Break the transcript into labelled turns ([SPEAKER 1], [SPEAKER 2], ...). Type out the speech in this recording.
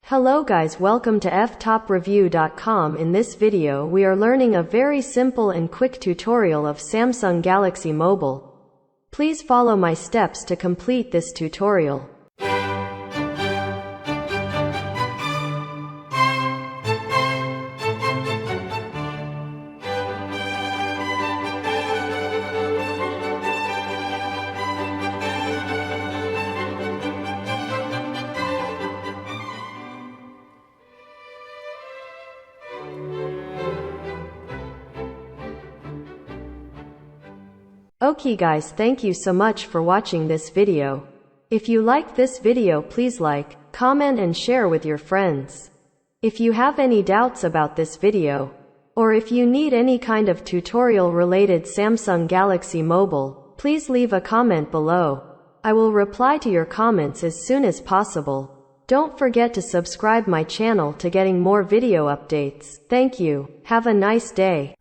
[SPEAKER 1] Hello guys, welcome to Ftopreview.com. In this video we are learning a very simple and quick tutorial of Samsung Galaxy Mobile. Please follow my steps to complete this tutorial. Okay guys, thank you so much for watching this video. If you like this video, please like, comment and share with your friends. If you have any doubts about this video, or if you need any kind of tutorial related Samsung Galaxy Mobile, please leave a comment below. I will reply to your comments as soon as possible. Don't forget to subscribe my channel to getting more video updates. Thank you. Have a nice day.